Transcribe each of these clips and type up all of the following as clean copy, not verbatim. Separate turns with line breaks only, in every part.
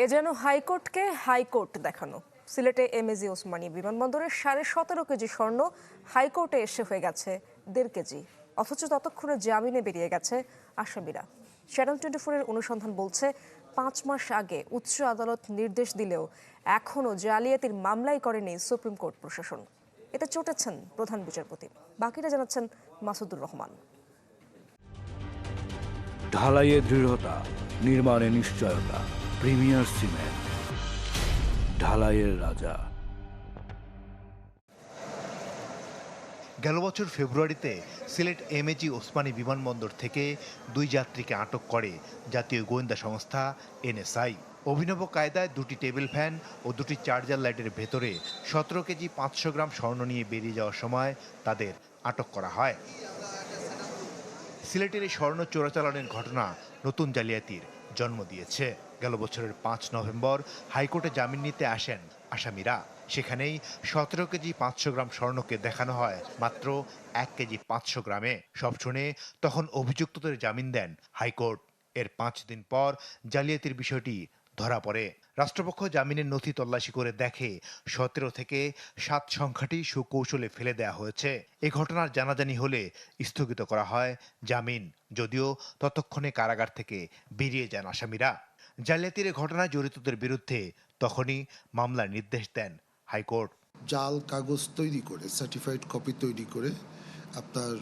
এ যেন হাইকোর্টকে হাইকোর্ট দেখানো। সিলেটে এমএজি ওসমানী বিমানবন্দরে 17.5 কেজি স্বর্ণ হাইকোর্টে এসে হয়ে গেছে 1.5 কেজি, অথচ ততক্ষণে জামিনে বেরিয়ে গেছে আসামিরা। চ্যানেল 24-এর অনুসন্ধান বলছে 5 মাস আগে উচ্চ আদালত নির্দেশ দিলেও এখনও জালিয়াতির মামলাই করেনি সুপ্রিম কোর্ট প্রশাসন। এতে চটেছেন প্রধান বিচারপতি। বাকিটা জানাচ্ছেন মাসুদুর রহমান।
ঢালাইয়ে দৃঢ়তা, নির্মাণে নিশ্চয়তা, প্রিমিয়ার সিমেন্ট, ঢালাইয়ের রাজা।
গেল বছর ফেব্রুয়ারিতে সিলেট এমএজি ওসমানী বিমানবন্দর থেকে 2 যাত্রীকে আটক করে জাতীয় গোয়েন্দা সংস্থা এনএসআই। অভিনব কায়দায় 2টি টেবিল ফ্যান ও 2টি চার্জার লাইটের ভেতরে 17 কেজি 500 গ্রাম স্বর্ণ নিয়ে বেরিয়ে যাওয়ার সময় তাদের আটক করা হয়। সিলেটের এই স্বর্ণ চোরাচালানের ঘটনা নতুন জালিয়াতির জন্ম দিয়েছে। গেল বছরের 5 নভেম্বর হাইকোর্টে জামিন নিতে আসেন আসামিরা। সেখানেই 17 কেজি 500 গ্রাম স্বর্ণকে দেখানো হয় মাত্র 1 কেজি 500 গ্রামে। সব শুনে তখন অভিযুক্তদের জামিন দেন হাইকোর্ট। এর 5 দিন পর জালিয়াতির বিষয়টি ধরা পড়ে। রাষ্ট্রপক্ষ জামিনের নথি তল্লাশি করে দেখে 17 থেকে 7 সংখ্যাটি সুকৌশলে ফেলে দেওয়া হয়েছে। এ ঘটনার জানাজানি হলে স্থগিত করা হয় জামিন, যদিও ততক্ষণে কারাগার থেকে বেরিয়ে যান আসামিরা। জালিয়াতির ঘটনায় জড়িতদের বিরুদ্ধে তখনই মামলার নির্দেশ দেন হাইকোর্ট।
জাল কাগজ তৈরি করে, সার্টিফাইড কপি তৈরি করে আপনার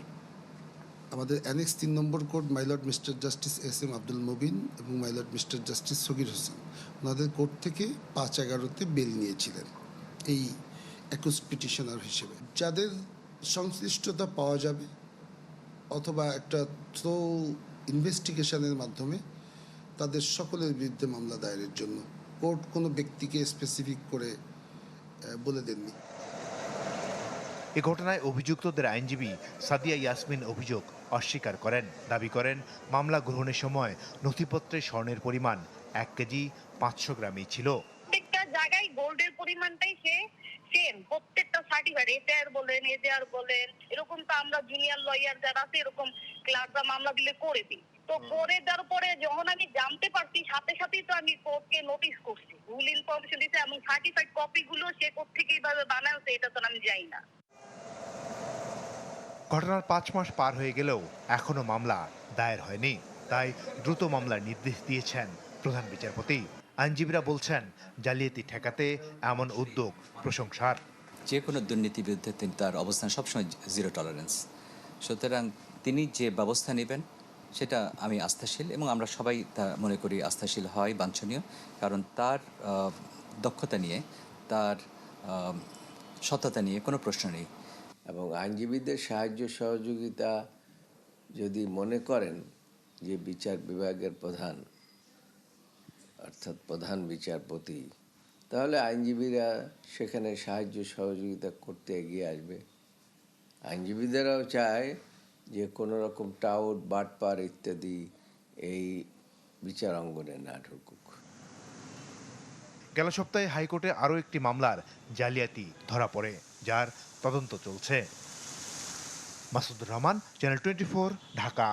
আমাদের annex 3 number court my lord mister justice S M Abdul Mubin এবং my lord mister justice Sagir Hossain ওনাদের কোর্ট থেকে 5/11-তে বেল নিয়েছিলেন এই অ্যাকুজ পিটিশনার হিসেবে। যাদের সংশ্লিষ্টতা পাওয়া যাবে অথবা একটা থ্রো ইনভেস্টিগেশনের মাধ্যমে তাদের সকলের বিরুদ্ধে মামলা দায়েরের জন্য কোর্ট কোনো ব্যক্তিকে স্পেসিফিক করে বলে দেননি।
এ ঘটনায় অভিযুক্তদের আইনজীবী সাদিয়া ইয়াসমিন অভিযোগ অস্বীকার করেন। দাবি করেন মামলা গ্রহণের সময় নথিপত্রে স্বর্ণের পরিমাণ 1 কেজি 500 গ্রামই ছিল।
প্রত্যেকটা জায়গায় গোল্ডের পরিমাণটাই সেম, প্রত্যেকটা সার্টিফাইড এটার বলেন এটার বলেন, এরকম তো আমরা জুনিয়র লয়ার যারা আছে এরকম ক্লাসরা মামলা দিলে করে দিই। তো করে দেওয়ার পরে যখন আমি জানতে পারছি সাথে সাথেই তো আমি কোর্টকে নোটিশ করছি, ভুল ইনফরমেশন দিতে, এবং সার্টিফাইড কপিগুলো সে কোর্ট থেকে এইভাবে বানাচ্ছে এটা তো আমি জানি না।
ঘটনার 5 মাস পার হয়ে গেলেও এখনো মামলা দায়ের হয়নি। তাই দ্রুত মামলার নির্দেশ দিয়েছেন প্রধান বিচারপতি। আইনজীবীরা বলছেন জালিয়াতি ঠেকাতে এমন উদ্যোগ প্রশংসার।
যে কোনো দুর্নীতির বিরুদ্ধে তার অবস্থান সবসময় জিরো টলারেন্স। সুতরাং তিনি যে ব্যবস্থা নেবেন সেটা আমি আস্থাশীল, এবং আমরা সবাই তা মনে করি আস্থাশীল হয়, বাঞ্ছনীয়। কারণ তার দক্ষতা নিয়ে, তার সততা নিয়ে কোনো প্রশ্ন নেই।
এবং আইনজীবীদের সাহায্য সহযোগিতা যদি মনে করেন যে বিচার বিভাগের প্রধান অর্থাৎ প্রধান বিচারপতি, তাহলে আইনজীবীরা সেখানে সাহায্য সহযোগিতা করতে এগিয়ে আসবে। আইনজীবীদেরাও চায় যে কোনো রকম টাউট, বাটপার ইত্যাদি এই বিচার অঙ্গনে না ঢুকুক।
গেল সপ্তাহে হাইকোর্টে আরও একটি মামলার জালিয়াতি ধরা পড়ে, যার তদন্ত চলছে। মাসুদুর রহমান, চ্যানেল 24, ঢাকা।